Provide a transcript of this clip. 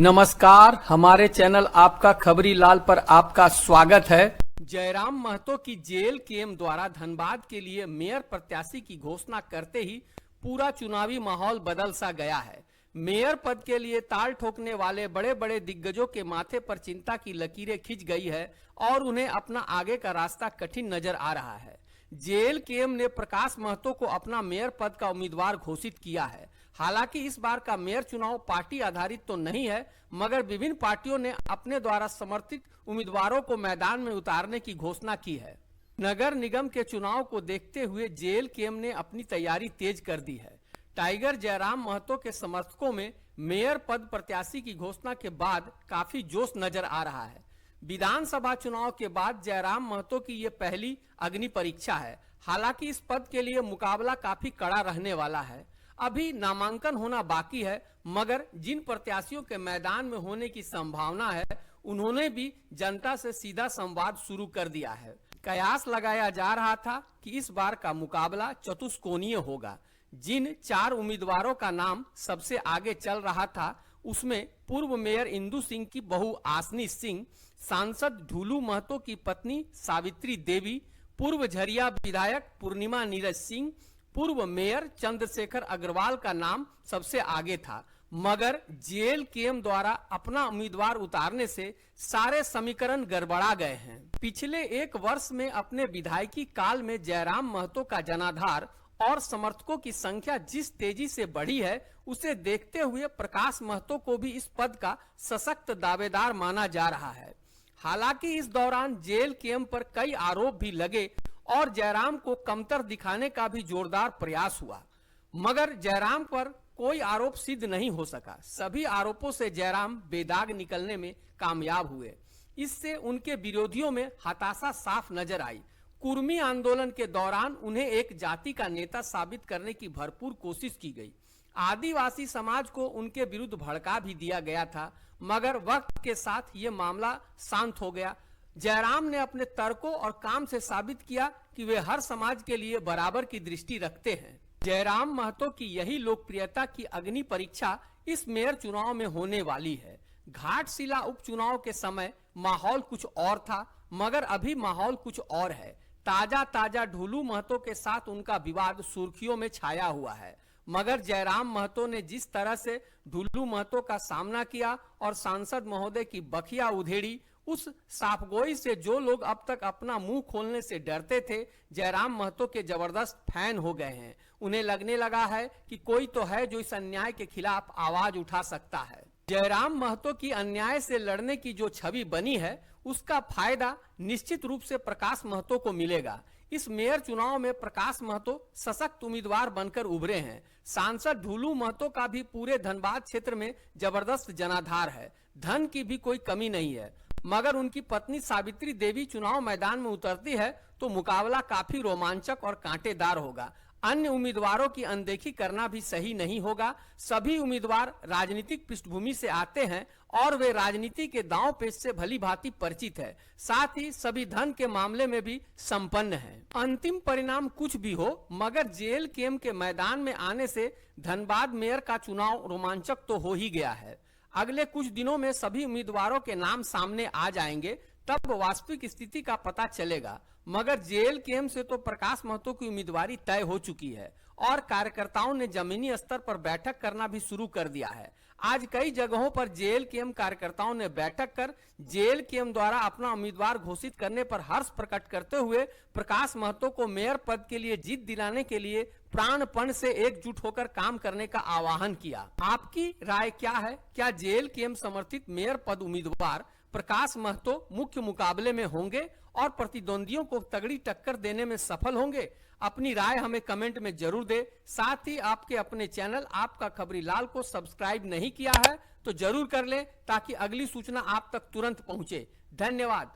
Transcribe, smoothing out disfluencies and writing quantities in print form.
नमस्कार, हमारे चैनल आपका खबरी लाल पर आपका स्वागत है। जयराम महतो की जेल केम द्वारा धनबाद के लिए मेयर प्रत्याशी की घोषणा करते ही पूरा चुनावी माहौल बदल सा गया है। मेयर पद के लिए ताल ठोकने वाले बड़े बड़े दिग्गजों के माथे पर चिंता की लकीरें खिंच गई है और उन्हें अपना आगे का रास्ता कठिन नजर आ रहा है। जेल केम ने प्रकाश महतो को अपना मेयर पद का उम्मीदवार घोषित किया है। हालांकि इस बार का मेयर चुनाव पार्टी आधारित तो नहीं है, मगर विभिन्न पार्टियों ने अपने द्वारा समर्थित उम्मीदवारों को मैदान में उतारने की घोषणा की है। नगर निगम के चुनाव को देखते हुए जेल केम ने अपनी तैयारी तेज कर दी है। टाइगर जयराम महतो के समर्थकों में मेयर पद प्रत्याशी की घोषणा के बाद काफी जोश नजर आ रहा है। विधानसभा चुनाव के बाद जयराम महतो की ये पहली अग्नि परीक्षा है। हालांकि इस पद के लिए मुकाबला काफी कड़ा रहने वाला है। अभी नामांकन होना बाकी है, मगर जिन प्रत्याशियों के मैदान में होने की संभावना है उन्होंने भी जनता से सीधा संवाद शुरू कर दिया है। कयास लगाया जा रहा था कि इस बार का मुकाबला चतुष्कोणीय होगा। जिन 4 उम्मीदवारों का नाम सबसे आगे चल रहा था उसमें पूर्व मेयर इंदु सिंह की बहू आसनी सिंह, सांसद ढूलू महतो की पत्नी सावित्री देवी, पूर्व झरिया विधायक पूर्णिमा नीरज सिंह, पूर्व मेयर चंद्रशेखर अग्रवाल का नाम सबसे आगे था। मगर जेल केम द्वारा अपना उम्मीदवार उतारने से सारे समीकरण गड़बड़ा गए हैं। पिछले 1 वर्ष में अपने विधायकी काल में जयराम महतो का जनाधार और समर्थकों की संख्या जिस तेजी से बढ़ी है उसे देखते हुए प्रकाश महतो को भी इस पद का सशक्त दावेदार माना जा रहा है। हालांकि इस दौरान जेल केम पर कई आरोप भी लगे और जयराम को कमतर दिखाने का भी जोरदार प्रयास हुआ, मगर जयराम पर कोई आरोप सिद्ध नहीं हो सका। सभी आरोपों से जयराम बेदाग निकलने में कामयाब हुए। इससे उनके विरोधियों में हताशा साफ नजर आई। कुर्मी आंदोलन के दौरान उन्हें एक जाति का नेता साबित करने की भरपूर कोशिश की गई। आदिवासी समाज को उनके विरुद्ध भड़का भी दिया गया था, मगर वक्त के साथ ये मामला शांत हो गया। जयराम ने अपने तर्कों और काम से साबित किया कि वे हर समाज के लिए बराबर की दृष्टि रखते हैं। जयराम महतो की यही लोकप्रियता की अग्नि परीक्षा इस मेयर चुनाव में होने वाली है। घाटशिला उपचुनाव के समय माहौल कुछ और था, मगर अभी माहौल कुछ और है। ताजा ढूलू महतो के साथ उनका विवाद सुर्खियों में छाया हुआ है, मगर जयराम महतो ने जिस तरह से ढूलू महतो का सामना किया और सांसद महोदय की बखिया उधेड़ी, उस साफगोई से जो लोग अब तक अपना मुंह खोलने से डरते थे, जयराम महतो के जबरदस्त फैन हो गए हैं। उन्हें लगने लगा है कि कोई तो है जो इस अन्याय के खिलाफ आवाज उठा सकता है। जयराम महतो की अन्याय से लड़ने की जो छवि बनी है उसका फायदा निश्चित रूप से प्रकाश महतो को मिलेगा। इस मेयर चुनाव में प्रकाश महतो सशक्त उम्मीदवार बनकर उभरे हैं। सांसद ढूलू महतो का भी पूरे धनबाद क्षेत्र में जबरदस्त जनाधार है। धन की भी कोई कमी नहीं है, मगर उनकी पत्नी सावित्री देवी चुनाव मैदान में उतरती है तो मुकाबला काफी रोमांचक और कांटेदार होगा। अन्य उम्मीदवारों की अनदेखी करना भी सही नहीं होगा। सभी उम्मीदवार राजनीतिक पृष्ठभूमि से आते हैं और वे राजनीति के दांव पेच से भली भांति परिचित है। साथ ही सभी धन के मामले में भी संपन्न हैं। अंतिम परिणाम कुछ भी हो, मगर जेल केम के मैदान में आने से धनबाद मेयर का चुनाव रोमांचक तो हो ही गया है। अगले कुछ दिनों में सभी उम्मीदवारों के नाम सामने आ जाएंगे, तब वास्तविक स्थिति का पता चलेगा। मगर जेल केम से तो प्रकाश महतो की उम्मीदवारी तय हो चुकी है और कार्यकर्ताओं ने जमीनी स्तर पर बैठक करना भी शुरू कर दिया है। आज कई जगहों पर जेल केम कार्यकर्ताओं ने बैठक कर जेल केम द्वारा अपना उम्मीदवार घोषित करने पर हर्ष प्रकट करते हुए प्रकाश महतो को मेयर पद के लिए जीत दिलाने के लिए प्राणपण से एकजुट होकर काम करने का आह्वान किया। आपकी राय क्या है? क्या जेल केम समर्थित मेयर पद उम्मीदवार प्रकाश महतो मुख्य मुकाबले में होंगे और प्रतिद्वंदियों को तगड़ी टक्कर देने में सफल होंगे? अपनी राय हमें कमेंट में जरूर दे। साथ ही आपके अपने चैनल आपका खबरी लाल को सब्सक्राइब नहीं किया है तो जरूर कर लें, ताकि अगली सूचना आप तक तुरंत पहुंचे। धन्यवाद।